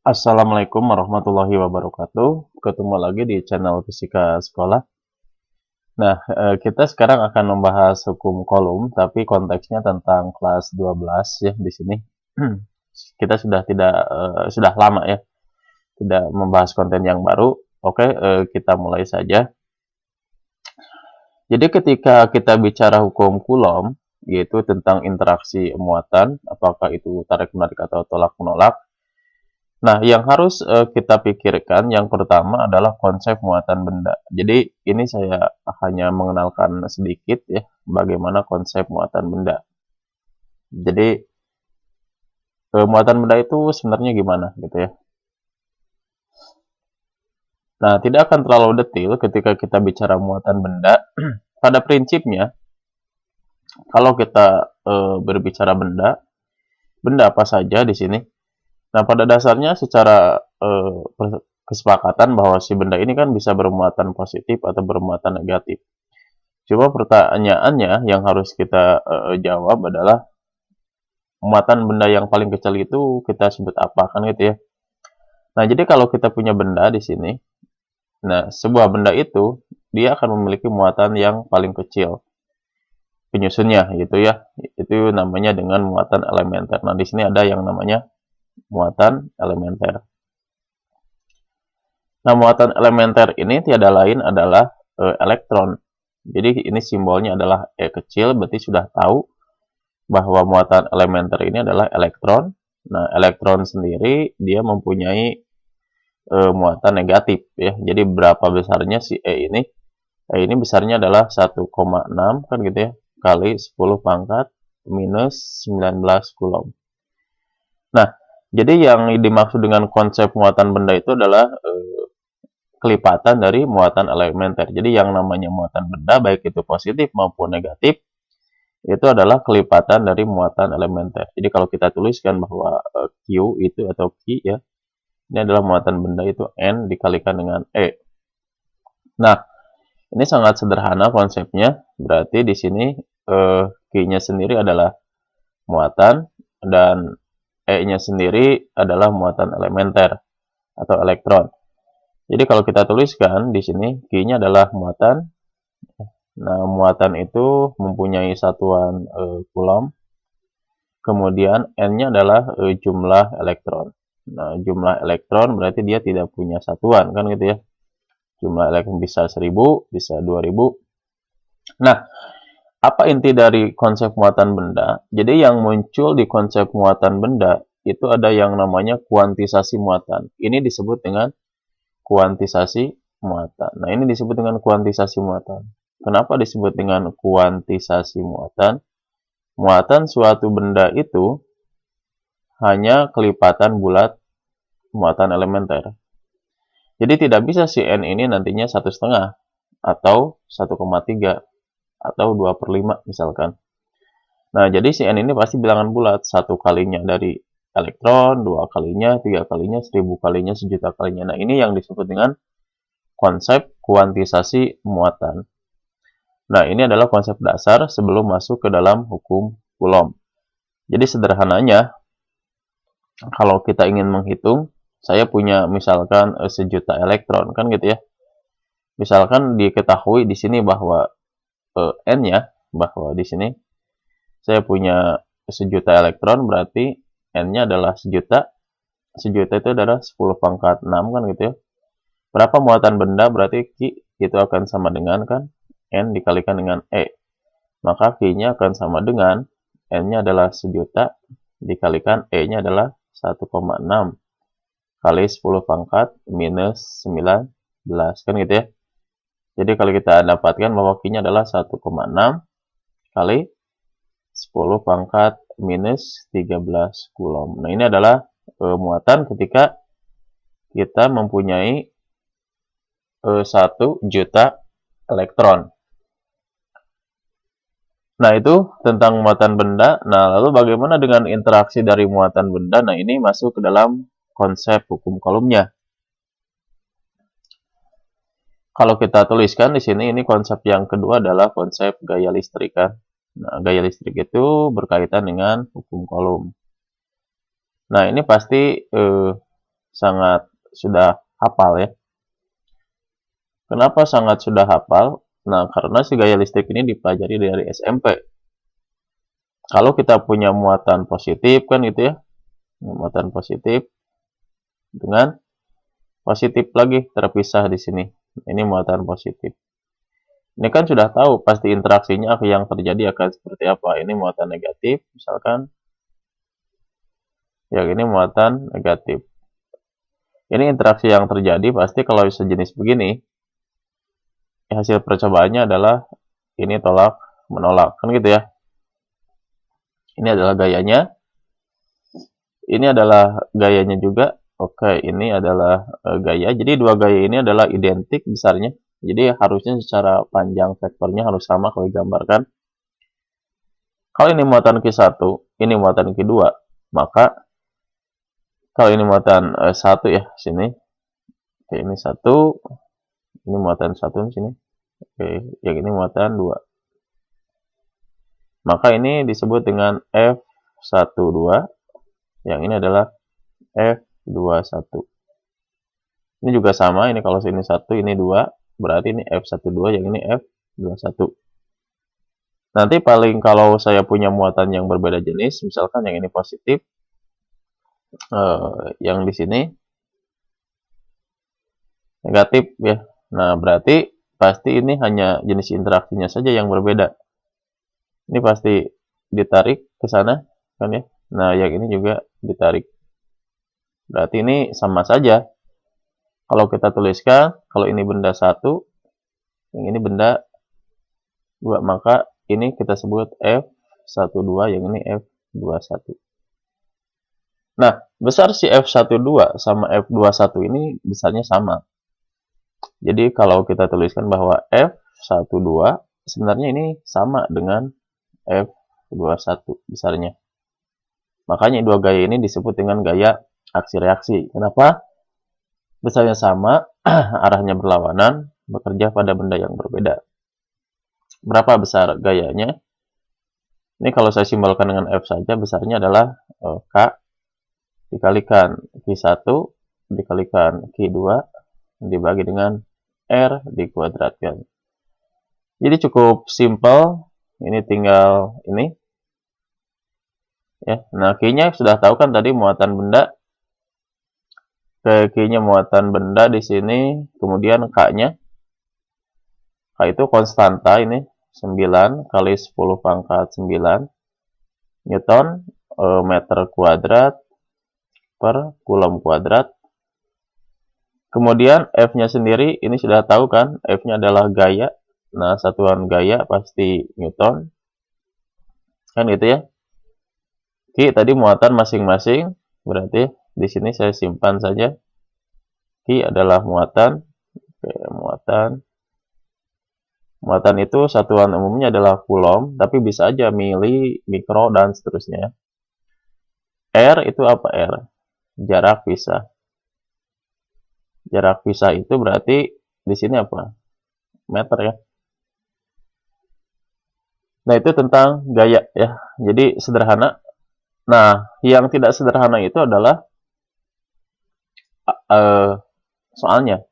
Assalamualaikum warahmatullahi wabarakatuh. Ketemu lagi di channel Fisika Sekolah. Nah, kita sekarang akan membahas hukum kolom, tapi konteksnya tentang kelas 12 ya di sini. Kita sudah lama ya tidak membahas konten yang baru. Oke, kita mulai saja. Jadi ketika kita bicara hukum Coulomb, yaitu tentang interaksi muatan, apakah itu tarik menarik atau tolak menolak. Nah, yang harus kita pikirkan yang pertama adalah konsep muatan benda. Jadi, ini saya hanya mengenalkan sedikit ya bagaimana konsep muatan benda. Jadi, muatan benda itu sebenarnya gimana gitu ya. Nah, tidak akan terlalu detail ketika kita bicara muatan benda. Pada prinsipnya, kalau kita berbicara benda, benda apa saja di sini. Nah, pada dasarnya secara kesepakatan bahwa si benda ini kan bisa bermuatan positif atau bermuatan negatif. Coba pertanyaannya yang harus kita jawab adalah muatan benda yang paling kecil itu kita sebut apa kan gitu ya. Nah, jadi kalau kita punya benda di sini, nah sebuah benda itu dia akan memiliki muatan yang paling kecil penyusunnya gitu ya. Itu namanya dengan muatan elementer. Nah, di sini ada yang namanya muatan elementer. Nah, muatan elementer ini tiada lain adalah elektron. Jadi ini simbolnya adalah E kecil, berarti sudah tahu bahwa muatan elementer ini adalah elektron. Nah, elektron sendiri dia mempunyai muatan negatif ya. Jadi berapa besarnya si E ini? E ini besarnya adalah 1,6 kan gitu ya, kali 10 pangkat minus 19 Coulomb. Nah, jadi yang dimaksud dengan konsep muatan benda itu adalah kelipatan dari muatan elementer. Jadi yang namanya muatan benda baik itu positif maupun negatif itu adalah kelipatan dari muatan elementer. Jadi kalau kita tuliskan bahwa Q itu atau Q ya, ini adalah muatan benda itu N dikalikan dengan E. Nah, ini sangat sederhana konsepnya. Berarti di sini Q-nya sendiri adalah muatan dan E-nya sendiri adalah muatan elementer atau elektron. Jadi kalau kita tuliskan di sini Q-nya adalah muatan. Nah, muatan itu mempunyai satuan Coulomb. Kemudian N-nya adalah jumlah elektron. Nah, jumlah elektron berarti dia tidak punya satuan kan gitu ya. Jumlah elektron bisa 1000, bisa 2000. Nah, apa inti dari konsep muatan benda? Jadi yang muncul di konsep muatan benda itu ada yang namanya kuantisasi muatan. Ini disebut dengan kuantisasi muatan. Nah, ini disebut dengan kuantisasi muatan. Kenapa disebut dengan kuantisasi muatan? Muatan suatu benda itu hanya kelipatan bulat muatan elementer. Jadi tidak bisa si N ini nantinya 1,5 atau 1,3 atau 2/5 misalkan. Nah, jadi si N ini pasti bilangan bulat. 1 kalinya dari elektron, 2 kalinya, 3 kalinya, 1000 kalinya, sejuta kalinya. Nah, ini yang disebut dengan konsep kuantisasi muatan. Nah, ini adalah konsep dasar sebelum masuk ke dalam hukum Coulomb. Jadi sederhananya, kalau kita ingin menghitung, saya punya misalkan sejuta elektron, kan gitu ya. Misalkan diketahui di sini bahwa N-nya, bahwa di sini saya punya sejuta elektron, berarti N-nya adalah sejuta. Sejuta itu adalah 10 pangkat 6 kan gitu ya. Berapa muatan benda berarti Q itu akan sama dengan kan N dikalikan dengan E. Maka Q-nya akan sama dengan N-nya adalah sejuta dikalikan E-nya adalah 1,6 kali 10 pangkat minus 19 kan gitu ya. Jadi kalau kita dapatkan bahwa Q-nya adalah 1,6 kali 10 pangkat minus 13 Coulomb. Nah, ini adalah muatan ketika kita mempunyai 1 juta elektron. Nah, itu tentang muatan benda. Nah, lalu bagaimana dengan interaksi dari muatan benda? Nah, ini masuk ke dalam konsep hukum Coulombnya. Kalau kita tuliskan di sini, ini konsep yang kedua adalah konsep gaya listrik kan. Nah, gaya listrik itu berkaitan dengan hukum Coulomb. Nah, ini pasti sangat sudah hafal ya. Kenapa sangat sudah hafal? Nah, karena si gaya listrik ini dipelajari dari SMP. Kalau kita punya muatan positif kan gitu ya, muatan positif dengan positif lagi terpisah di sini. Ini muatan positif. Ini kan sudah tahu pasti interaksinya yang terjadi akan seperti apa. Ini muatan negatif, misalkan. Yang ini muatan negatif. Ini interaksi yang terjadi pasti kalau sejenis begini, hasil percobaannya adalah ini tolak menolak, kan gitu ya. Ini adalah gayanya. Ini adalah gayanya juga. Oke, ini adalah gaya. Jadi dua gaya ini adalah identik besarnya. Jadi harusnya secara panjang vektornya harus sama kalau digambarkan. Kalau ini muatan Q1, ini muatan Q2, maka kalau ini muatan 1 ya, sini. Oke, ini 1. Ini muatan 1 di sini. Oke, yang ini muatan 2. Maka ini disebut dengan F12. Yang ini adalah F21. Ini juga sama, ini kalau sini 1, ini 2, berarti ini F12, yang ini F21. Nanti paling kalau saya punya muatan yang berbeda jenis, misalkan yang ini positif, yang di sini negatif ya. Nah, berarti pasti ini hanya jenis interaksinya saja yang berbeda. Ini pasti ditarik ke sana, kan ya. Nah, yang ini juga ditarik. Berarti ini sama saja. Kalau kita tuliskan, kalau ini benda 1, yang ini benda 2, maka ini kita sebut F12, yang ini F21. Nah, besar si F12 sama F21 ini besarnya sama. Jadi kalau kita tuliskan bahwa F12 sebenarnya ini sama dengan F21 besarnya. Makanya dua gaya ini disebut dengan gaya aksi reaksi. Kenapa? Besarnya sama, arahnya berlawanan, bekerja pada benda yang berbeda. Berapa besar gayanya? Ini kalau saya simbolkan dengan F saja, besarnya adalah K dikalikan Q1 dikalikan Q2 dibagi dengan R dikuadratkan. Jadi cukup simpel. Ini tinggal ini. Ya, nah Q-nya sudah tahu kan tadi muatan benda. Q-nya muatan benda di sini, kemudian K-nya. K itu konstanta ini 9 kali 10 pangkat 9 Newton meter kuadrat per kulom kuadrat. Kemudian F-nya sendiri, ini sudah tahu kan, F-nya adalah gaya. Nah, satuan gaya pasti Newton. Kan gitu ya. Q tadi muatan masing-masing, berarti di sini saya simpan saja. Q adalah muatan. Oke, muatan itu satuan umumnya adalah kulom, tapi bisa aja mili, mikro, dan seterusnya. R itu apa R? Jarak pisah. Jarak pisah itu berarti di sini apa? Meter ya. Nah, itu tentang gaya ya. Jadi sederhana. Nah, yang tidak sederhana itu adalah soalnya.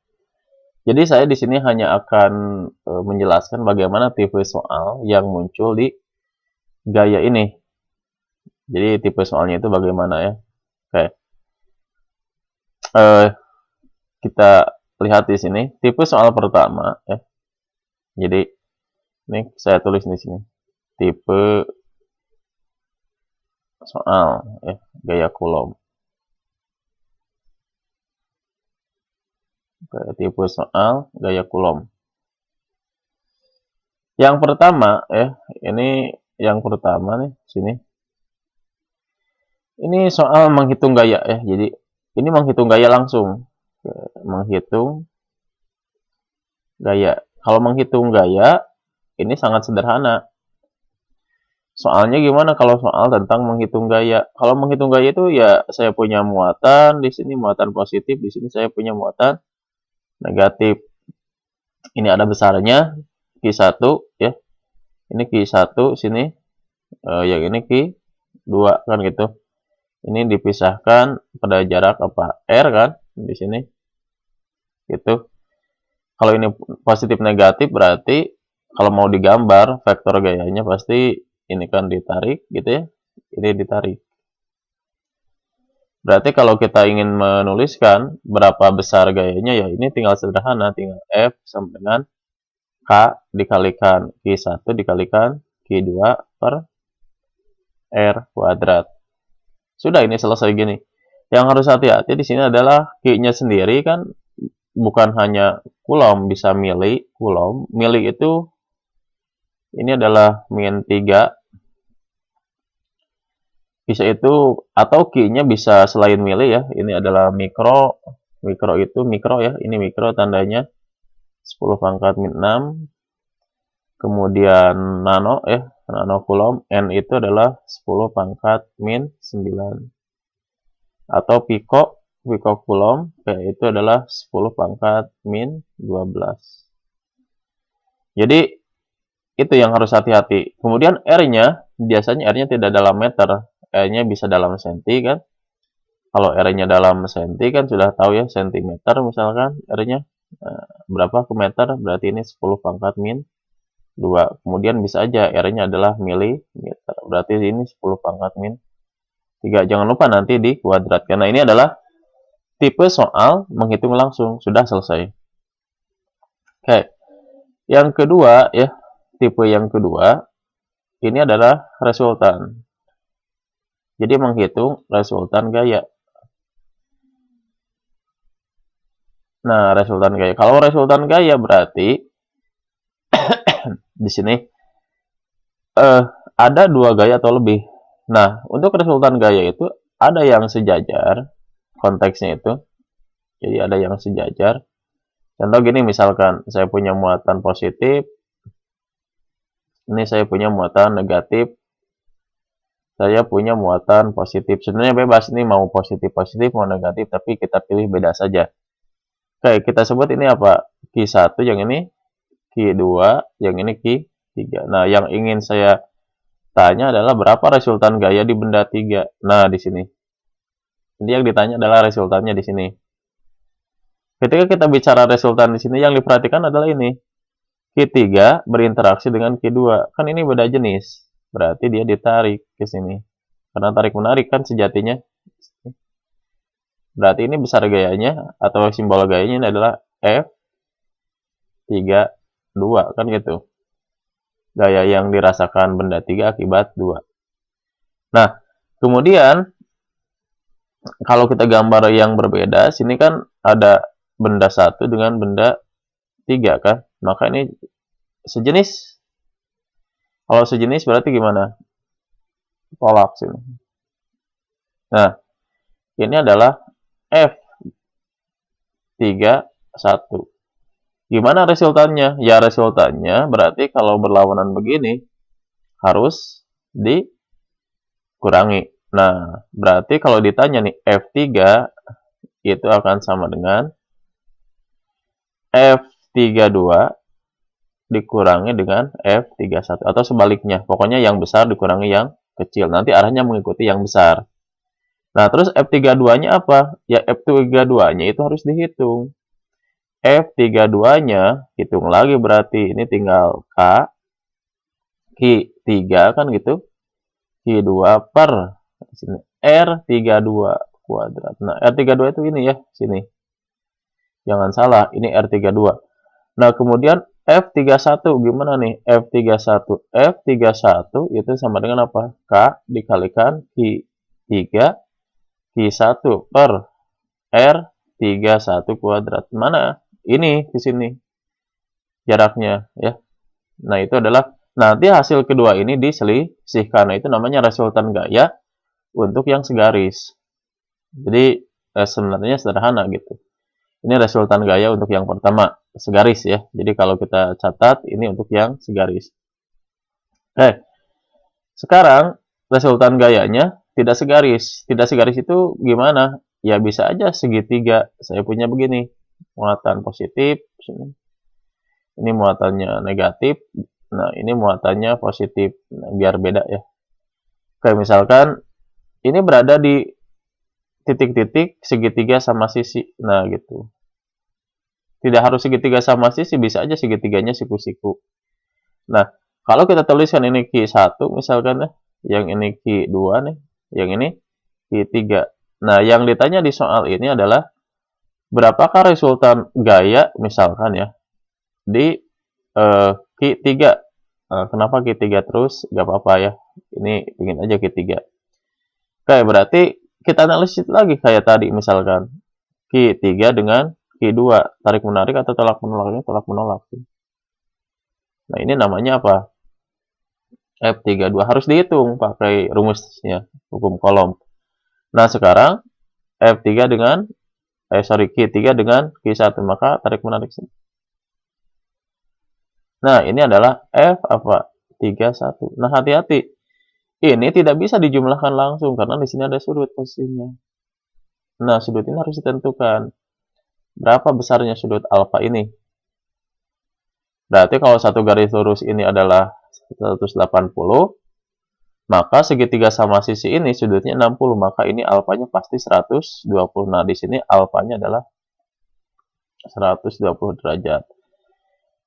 Jadi saya di sini hanya akan menjelaskan bagaimana tipe soal yang muncul di gaya ini. Jadi tipe soalnya itu bagaimana ya. Oke. Kita lihat di sini tipe soal pertama ya. Jadi ini saya tulis di sini. Tipe soal ya, gaya Coulomb. Tipe soal gaya Coulomb. Yang pertama ya, ini yang pertama nih sini. Ini soal menghitung gaya ya. Jadi ini menghitung gaya langsung. Menghitung gaya. Kalau menghitung gaya ini sangat sederhana. Soalnya gimana kalau soal tentang menghitung gaya? Kalau menghitung gaya itu ya saya punya muatan di sini muatan positif, di sini saya punya muatan negatif. Ini ada besarnya Q1 ya. Ini Q1 sini yang ini Q2 kan gitu. Ini dipisahkan pada jarak apa? R kan di sini. Gitu. Kalau ini positif negatif berarti kalau mau digambar vektor gayanya pasti ini kan ditarik gitu ya. Ini ditarik. Berarti kalau kita ingin menuliskan berapa besar gayanya ya ini tinggal sederhana, tinggal F sama dengan K dikalikan Q1 dikalikan Q2 per R kuadrat. Sudah ini selesai gini. Yang harus hati-hati di sini adalah Q-nya sendiri kan bukan hanya Coulomb, bisa mili, Coulomb. Mili itu ini adalah min 3. Bisa itu atau Q-nya bisa selain mili ya. Ini adalah mikro. Mikro itu mikro ya. Ini mikro tandanya 10 pangkat min 6. Kemudian nano ya. Nano Coulomb. N itu adalah 10 pangkat min 9. Atau pico Coulomb, itu adalah 10 pangkat min 12. Jadi, itu yang harus hati-hati. Kemudian R-nya, biasanya R-nya tidak dalam meter. R-nya bisa dalam senti kan. Kalau R-nya dalam senti kan sudah tahu ya, sentimeter misalkan R-nya. Berapa ke meter? Berarti ini 10 pangkat min 2. Kemudian bisa aja R-nya adalah milimeter. Berarti ini 10 pangkat min 3. Jangan lupa nanti di kuadrat. Karena ini adalah tipe soal menghitung langsung. Sudah selesai. Oke. Yang kedua ya, tipe yang kedua ini adalah resultan. Jadi menghitung resultan gaya. Nah, resultan gaya. Kalau resultan gaya berarti di sini ada 2 gaya atau lebih. Nah, untuk resultan gaya itu ada yang sejajar konteksnya itu. Jadi ada yang sejajar. Contoh gini misalkan saya punya muatan positif, ini saya punya muatan negatif, saya punya muatan positif. Sebenarnya bebas ini mau positif-positif, mau negatif, tapi kita pilih beda saja. Oke, kita sebut ini apa? Q1 yang ini, Q2 yang ini, Q3. Nah, yang ingin saya tanya adalah berapa resultan gaya di benda 3. Nah, di sini. Ini yang ditanya adalah resultannya di sini. Ketika kita bicara resultan di sini, yang diperhatikan adalah ini. Q3 berinteraksi dengan Q2. Kan ini beda jenis. Berarti dia ditarik ke sini. Karena tarik-menarik kan sejatinya. Berarti ini besar gayanya, atau simbol gayanya ini adalah F32. Kan gitu. Gaya yang dirasakan benda 3 akibat 2. Nah, kemudian kalau kita gambar yang berbeda, sini kan ada benda 1 dengan benda 3 kan. Maka ini sejenis. Kalau sejenis berarti gimana? Tolak sini. Nah, ini adalah F31. Gimana resultannya? Ya resultannya berarti kalau berlawanan begini harus dikurangi. Nah, berarti kalau ditanya nih F3 itu akan sama dengan F32 dikurangi dengan F31 atau sebaliknya. Pokoknya yang besar dikurangi yang kecil. Nanti arahnya mengikuti yang besar. Nah, terus F32-nya apa? Ya F32-nya itu harus dihitung. F32-nya hitung lagi berarti ini tinggal K Q3 kan gitu. Q2 per sini R32 kuadrat. Nah, R32 itu ini ya, sini. Jangan salah, ini R32. Nah, kemudian F31 gimana nih? F31. F31 itu sama dengan apa? K dikalikan Q3 Q1 per R31 kuadrat. Mana? Ini di sini jaraknya ya. Nah, itu adalah nanti hasil kedua ini diselisihkan. Nah, itu namanya resultan gaya untuk yang segaris. Jadi sebenarnya sederhana gitu. Ini resultan gaya untuk yang pertama, segaris ya. Jadi kalau kita catat ini untuk yang segaris. Sekarang resultan gayanya tidak segaris. Tidak segaris itu gimana? Ya bisa aja segitiga. Saya punya begini. Muatan positif. Ini muatannya negatif. Nah, ini muatannya positif. Nah, biar beda ya. Oke, misalkan ini berada di titik-titik segitiga sama sisi. Nah, gitu. Tidak harus segitiga sama sisi, bisa aja segitiganya siku-siku. Nah, kalau kita tuliskan ini Q1 misalkan ya, yang ini Q2 nih, yang ini Q3. Nah, yang ditanya di soal ini adalah berapakah resultan gaya misalkan ya di Q3. Kenapa Q3 terus? Gak apa-apa ya. Ini ingin aja Q3. Oke, berarti kita analisis lagi kayak tadi misalkan Q3 dengan Q2, tarik menarik atau tolak menolak, ini tolak menolak. Nah, ini namanya apa? F32 harus dihitung pakai rumusnya, hukum kolom. Nah, sekarang F3 dengan Q3 dengan Q1, maka tarik menarik sini. Nah, ini adalah F apa? 31. Nah, hati-hati. Ini tidak bisa dijumlahkan langsung karena di sini ada sudut posisinya. Nah, sudut ini harus ditentukan. Berapa besarnya sudut alfa ini? Berarti kalau satu garis lurus ini adalah 180, maka segitiga sama sisi ini sudutnya 60, maka ini alfanya pasti 120. Nah, di sini alfanya adalah 120 derajat.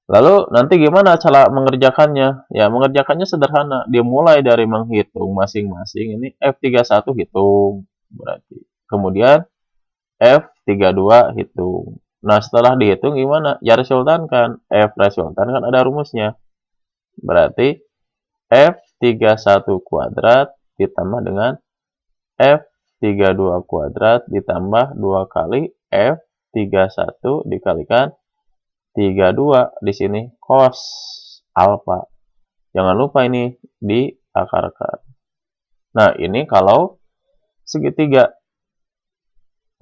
Lalu nanti gimana cara mengerjakannya? Ya, mengerjakannya sederhana. Dia mulai dari menghitung masing-masing. Ini F31 hitung berarti. Kemudian F32 hitung. Nah, setelah dihitung gimana? Ya resultan kan. F resultan kan ada rumusnya. Berarti F31 kuadrat ditambah dengan F32 kuadrat ditambah 2 kali F31 dikalikan 32 di sini cos alfa. Jangan lupa ini diakarkan. Nah, ini kalau segitiga.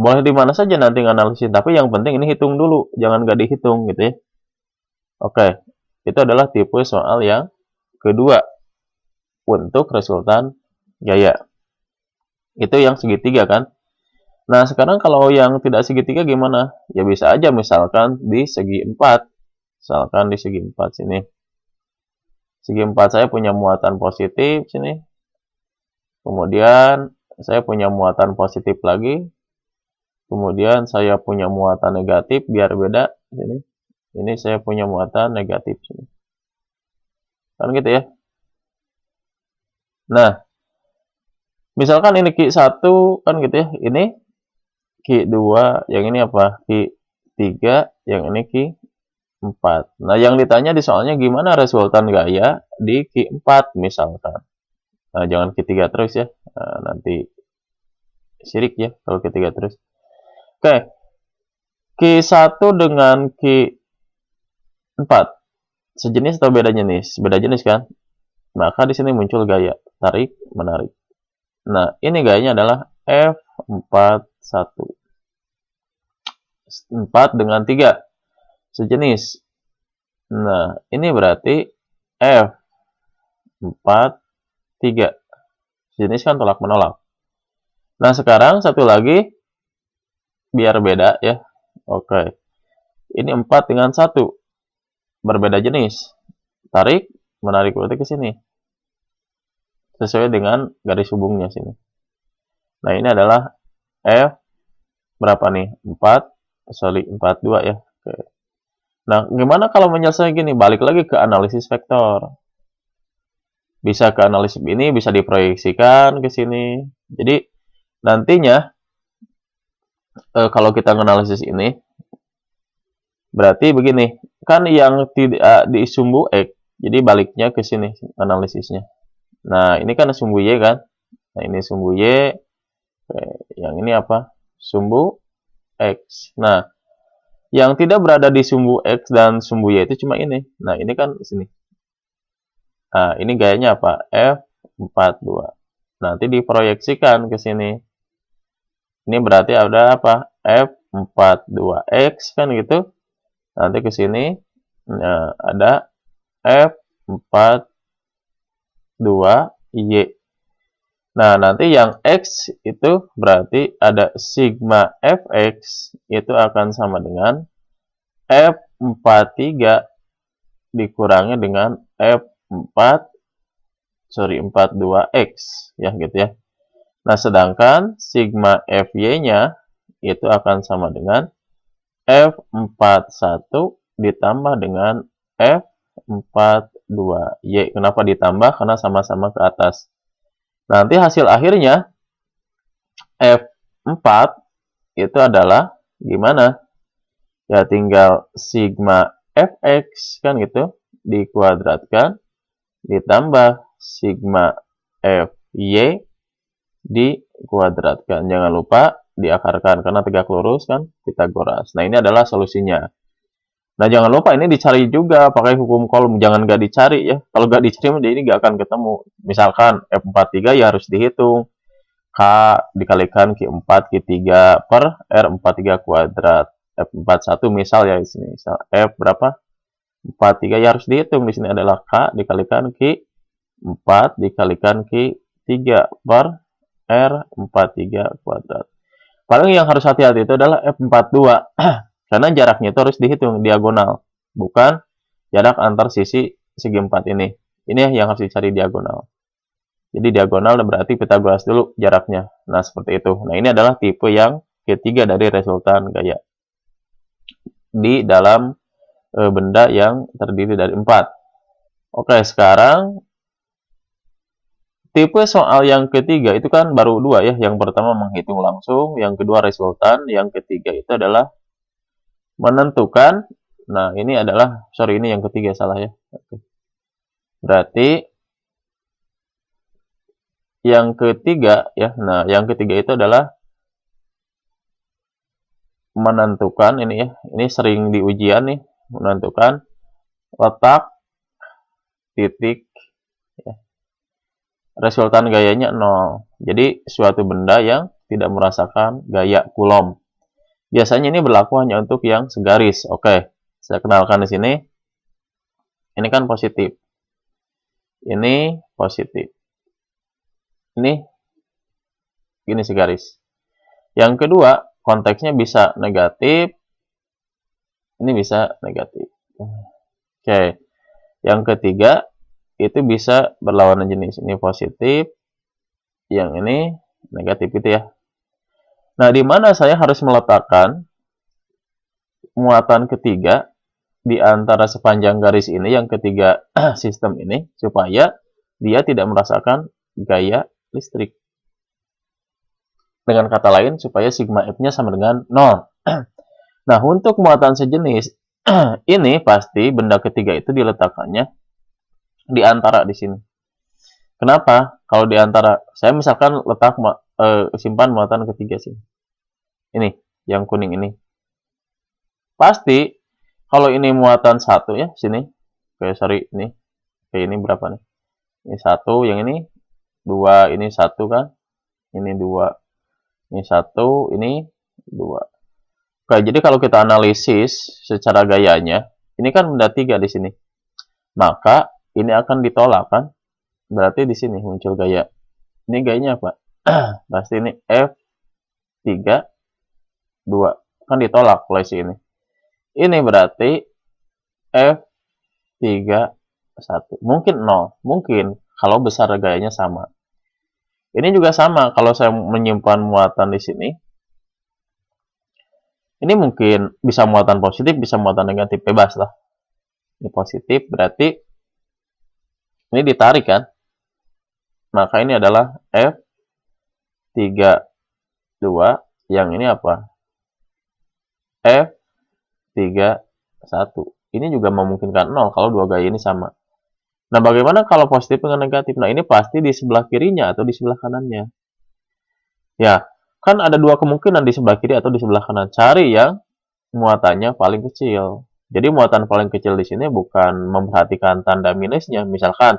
Boleh di mana saja nanti nganalisis, tapi yang penting ini hitung dulu, jangan gak dihitung gitu ya. Oke, itu adalah tipe soal yang kedua untuk resultan gaya. Itu yang segitiga kan. Nah, sekarang kalau yang tidak segitiga gimana? Ya bisa aja misalkan di segi 4. Misalkan di segi 4 sini. Segi 4 saya punya muatan positif sini. Kemudian saya punya muatan positif lagi. Kemudian saya punya muatan negatif biar beda sini. Ini saya punya muatan negatif sini. Kan gitu ya. Nah, misalkan ini Q1 kan gitu ya. Ini Q2, yang ini apa? Q3, yang ini Q4. Nah, yang ditanya di soalnya gimana resultan gaya di Q4 misalkan. Nah, jangan Q3 terus ya. Nah, nanti sirik ya kalau Q3 terus. Oke. Q1 dengan Q4 sejenis atau beda jenis? Beda jenis kan? Maka di sini muncul gaya tarik menarik. Nah, ini gayanya adalah F41. 4 dengan 3 sejenis. Nah, ini berarti F43 sejenis kan tolak menolak. Nah, sekarang satu lagi biar beda ya. Oke. Ini 4 dengan 1 berbeda jenis. Tarik menarik berarti ke sini. Sesuai dengan garis hubungnya sini. Nah, ini adalah F berapa nih? 42 ya. Oke. Nah, gimana kalau menyelesaikan gini? Balik lagi ke analisis vektor. Bisa ke analisis ini, bisa diproyeksikan ke sini. Jadi, nantinya, kalau kita menganalisis ini, berarti begini. Kan yang tidak di sumbu X, jadi baliknya ke sini analisisnya. Nah, ini kan sumbu Y kan? Nah, ini sumbu Y. Yang ini apa? Sumbu X. Nah, yang tidak berada di sumbu X dan sumbu Y itu cuma ini. Nah, ini kan di sini. Nah, ini gayanya apa? F42. Nanti diproyeksikan ke sini. Ini berarti ada apa? F42X kan gitu. Nanti ke sini ada F42Y. Nah, nanti yang X itu berarti ada sigma Fx itu akan sama dengan F43 dikurangi dengan 42X ya gitu ya. Nah, sedangkan sigma FY-nya itu akan sama dengan F41 ditambah dengan F42Y. Kenapa ditambah? Karena sama-sama ke atas. Nanti hasil akhirnya F4 itu adalah gimana? Ya tinggal sigma Fx kan gitu dikuadratkan ditambah sigma Fy dikuadratkan. Jangan lupa diakarkan karena tegak lurus kan Pitagoras. Nah, ini adalah solusinya. Nah, jangan lupa ini dicari juga pakai hukum Coulomb. Jangan nggak dicari ya. Kalau nggak dicari, ini nggak akan ketemu. Misalkan F43 ya harus dihitung. K dikalikan Q4, Q3 per R43 kuadrat. F41 misal ya di sini. Misal F berapa? 43 ya harus dihitung. Di sini adalah K dikalikan Q4 dikalikan Q3 per R43 kuadrat. Paling yang harus hati-hati itu adalah F42. Karena jaraknya itu harus dihitung diagonal. Bukan jarak antar sisi segi 4 ini. Ini yang harus dicari diagonal. Jadi diagonal berarti Pitagoras dulu jaraknya. Nah, seperti itu. Nah, ini adalah tipe yang ketiga dari resultan gaya. Di dalam benda yang terdiri dari 4. Oke, sekarang tipe soal yang ketiga itu kan baru 2 ya. Yang pertama menghitung langsung, yang kedua resultan, yang ketiga itu adalah menentukan. Nah, ini adalah, sorry ini yang ketiga salah ya. Oke. Berarti yang ketiga ya. Nah, yang ketiga itu adalah menentukan ini ya. Ini sering di ujian nih, menentukan letak titik ya. Resultan gayanya 0. Jadi suatu benda yang tidak merasakan gaya Coulomb. Biasanya ini berlaku hanya untuk yang segaris. Oke, saya kenalkan di sini. Ini kan positif. Ini positif. Ini gini segaris. Yang kedua, konteksnya bisa negatif. Ini bisa negatif. Oke. Yang ketiga, itu bisa berlawanan jenis. Ini positif. Yang ini negatif itu ya. Nah, di mana saya harus meletakkan muatan ketiga di antara sepanjang garis ini, yang ketiga sistem ini, supaya dia tidak merasakan gaya listrik. Dengan kata lain, supaya sigma F-nya sama dengan 0. Nah, untuk muatan sejenis, ini pasti benda ketiga itu diletakkannya di antara di sini. Kenapa? Kalau di antara, saya misalkan letak simpan muatan ketiga sini. Ini, yang kuning ini. Pasti, kalau ini muatan 1 ya, sini. Oke, sorry, ini. Oke, ini berapa nih? Ini 1, yang ini 2, ini 1 kan? Ini 2. Ini 1, ini 2. Oke, jadi kalau kita analisis secara gayanya, ini kan benda 3 di sini. Maka ini akan ditolak kan? Berarti di sini muncul gaya. Ini gayanya apa? Pasti ini F3 2. Kan ditolak oleh si ini. Ini berarti F3 1. Mungkin 0, mungkin kalau besar gayanya sama. Ini juga sama kalau saya menyimpan muatan di sini. Ini mungkin bisa muatan positif, bisa muatan negatif, bebas lah. Ini positif, berarti ini ditarik kan? Maka ini adalah F3 2, yang ini apa? F3 1. Ini juga memungkinkan 0 kalau dua gaya ini sama. Nah, bagaimana kalau positif dengan negatif? Nah, ini pasti di sebelah kirinya atau di sebelah kanannya. Ya, kan ada dua kemungkinan di sebelah kiri atau di sebelah kanan. Cari yang muatannya paling kecil. Jadi muatan paling kecil di sini bukan memperhatikan tanda minusnya. Misalkan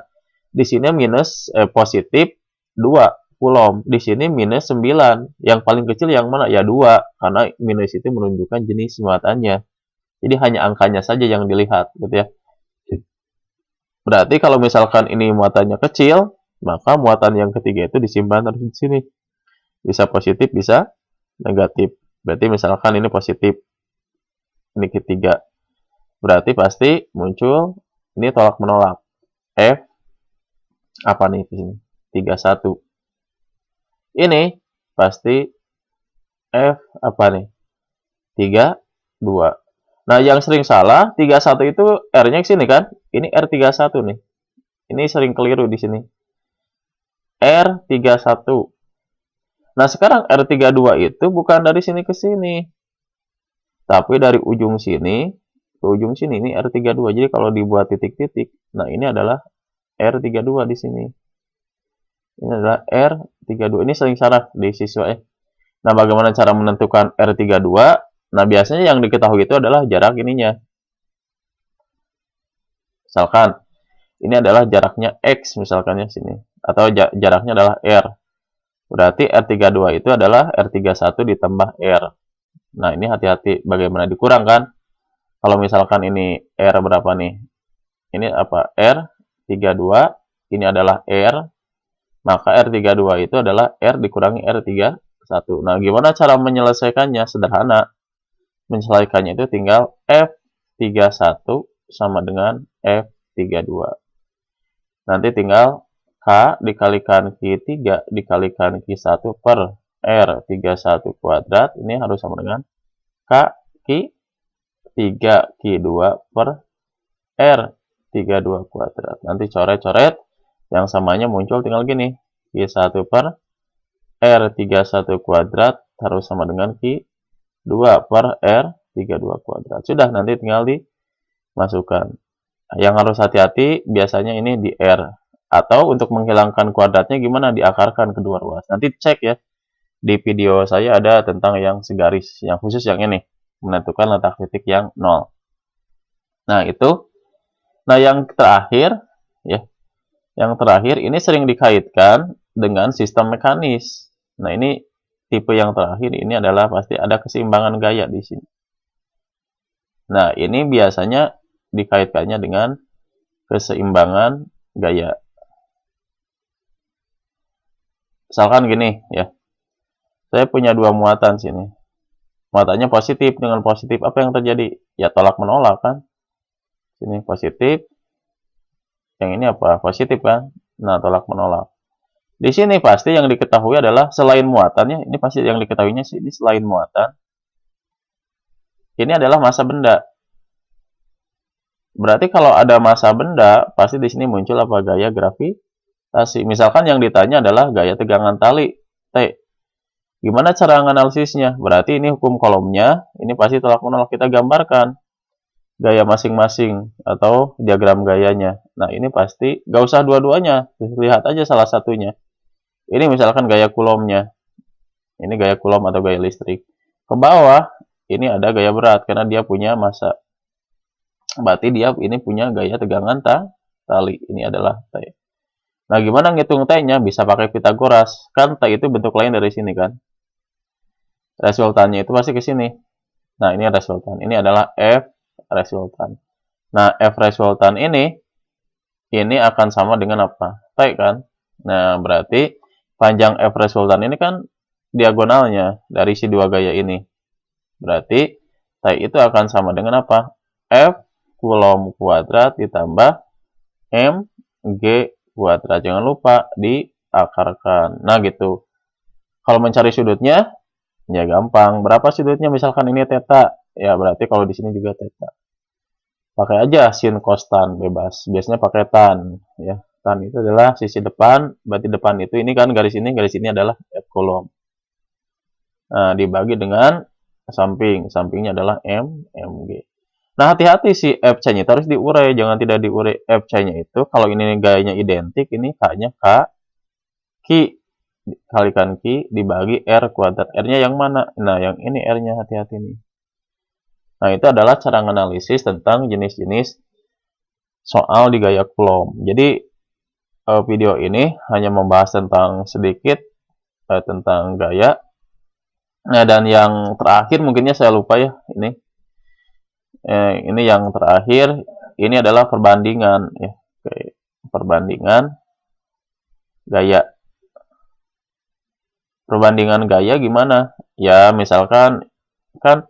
di sini minus positif 2 Coulomb, di sini minus 9. Yang paling kecil yang mana? Ya 2, karena minus itu menunjukkan jenis muatannya. Jadi hanya angkanya saja yang dilihat, gitu ya. Berarti kalau misalkan ini muatannya kecil, maka muatan yang ketiga itu disimpan terus di sini. Bisa positif, bisa negatif. Berarti misalkan ini positif, ini ketiga. Berarti pasti muncul ini tolak menolak. F apa nih di sini? 31. Ini pasti F apa nih? 32. Nah, yang sering salah 31 itu R-nya ke sini kan? Ini R31 nih. Ini sering keliru di sini. R31. Nah, sekarang R32 itu bukan dari sini ke sini, tapi dari ujung sini ke ujung sini. Ini R32. Jadi kalau dibuat titik-titik, nah ini adalah R32 di sini. Ini adalah R32. Ini sering salah di siswa ya. Nah, bagaimana cara menentukan R32? Nah, biasanya yang diketahui itu adalah jarak ininya. Misalkan, ini adalah jaraknya X misalkan ya sini. Atau jaraknya adalah R. Berarti R32 itu adalah R31 ditambah R. Nah, ini hati-hati bagaimana dikurangkan. Kalau misalkan ini R berapa nih? Ini apa? R32, ini adalah R, maka R32 itu adalah R dikurangi R31. Nah, gimana cara menyelesaikannya? Sederhana. Menyelesaikannya itu tinggal F31 sama dengan F32. Nanti tinggal K dikalikan Q3 dikalikan Q1 per R31 kuadrat. Ini harus sama dengan K Q3 Q2 per R32 kuadrat. Nanti coret-coret, yang samanya muncul tinggal gini. Q1 per R31 kuadrat harus sama dengan Q2 per R32 kuadrat. Sudah, nanti tinggal dimasukkan. Yang harus hati-hati biasanya ini di R. Atau untuk menghilangkan kuadratnya gimana? Diakarkan kedua ruas. Nanti cek ya. Di video saya ada tentang yang segaris. Yang khusus yang ini. Menentukan letak titik yang 0. Nah, itu. Nah, yang terakhir. Ya. Yang terakhir ini sering dikaitkan dengan sistem mekanis. Nah, ini tipe yang terakhir ini adalah pasti ada keseimbangan gaya di sini. Nah, ini biasanya dikaitkannya dengan keseimbangan gaya. Misalkan gini ya, saya punya dua muatan sini. Muatannya positif dengan positif, apa yang terjadi? Ya tolak menolak kan. Sini positif, yang ini apa? Positif kan. Nah, tolak menolak. Di sini pasti yang diketahui adalah selain muatannya, ini pasti yang diketahuinya sih ini selain muatan. Ini adalah massa benda. Berarti kalau ada massa benda, pasti di sini muncul apa? Gaya gravitasi. Misalkan yang ditanya adalah gaya tegangan tali T. Gimana cara menganalisisnya? Berarti ini hukum kolomnya, ini pasti tolak menolak kita gambarkan gaya masing-masing atau diagram gayanya. Nah, ini pasti gak usah dua-duanya, lihat aja salah satunya. Ini misalkan gaya kulomnya. Ini gaya kulom atau gaya listrik. Ke bawah, ini ada gaya berat karena dia punya massa. Berarti dia ini punya gaya tegangan tali. Ini adalah T. Nah, gimana ngitung T-nya? Bisa pakai Pitagoras. Kan T itu bentuk lain dari sini kan. Resultannya itu pasti ke sini. Nah, ini resultan. Ini adalah F resultan. Nah, F resultan ini akan sama dengan apa? T kan. Nah, berarti panjang F resultan ini kan diagonalnya dari si dua gaya ini. Berarti T itu akan sama dengan apa? F kulom kuadrat ditambah mg kuadrat. Jangan lupa diakarkan. Nah, gitu. Kalau mencari sudutnya, ya gampang. Berapa sudutnya? Misalkan ini theta. Ya, berarti kalau di sini juga theta. Pakai aja sin cos tan bebas. Biasanya pakai tan, ya. Tan itu adalah sisi depan, berarti depan itu ini kan garis ini adalah F kolom. Nah, dibagi dengan samping. Sampingnya adalah mg. Nah, hati-hati si FC-nya harus diurai, jangan tidak diurai. FC-nya itu kalau ini gayanya identik, ini K-nya K Q kalikan Q dibagi R kuadrat. R-nya yang mana? Nah, yang ini R-nya, hati-hati nih. Nah, itu adalah cara menganalisis tentang jenis-jenis soal di gaya Coulomb. Jadi, video ini hanya membahas tentang sedikit tentang gaya. Nah, dan yang terakhir mungkinnya saya lupa ya, ini yang terakhir, ini adalah perbandingan ya. Oke, perbandingan gaya. Perbandingan gaya gimana? Ya, misalkan kan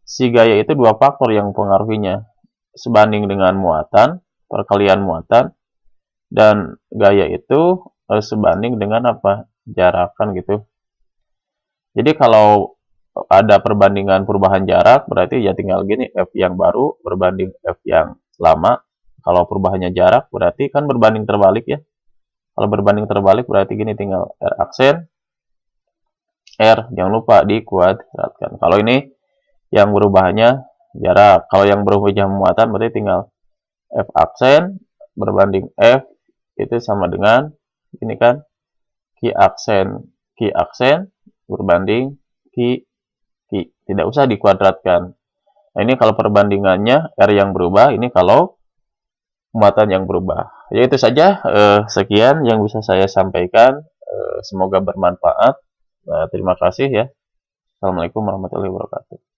si gaya itu dua faktor yang mempengaruhinya. Sebanding dengan muatan, perkalian muatan, dan gaya itu sebanding dengan apa? Jarak kan gitu. Jadi kalau ada perbandingan perubahan jarak, berarti ya tinggal gini, F yang baru berbanding F yang lama. Kalau perubahannya jarak, berarti kan berbanding terbalik ya. Kalau berbanding terbalik, berarti gini tinggal R aksen, R, jangan lupa dikuadratkan. Kalau ini yang berubahannya jarak. Kalau yang berubahnya muatan, berarti tinggal F aksen berbanding F, itu sama dengan, ini kan, Q aksen berbanding Q. Tidak usah dikuadratkan. Nah, ini kalau perbandingannya R yang berubah, ini kalau muatan yang berubah. Ya itu saja, sekian yang bisa saya sampaikan. Semoga bermanfaat. Terima kasih ya. Assalamualaikum warahmatullahi wabarakatuh.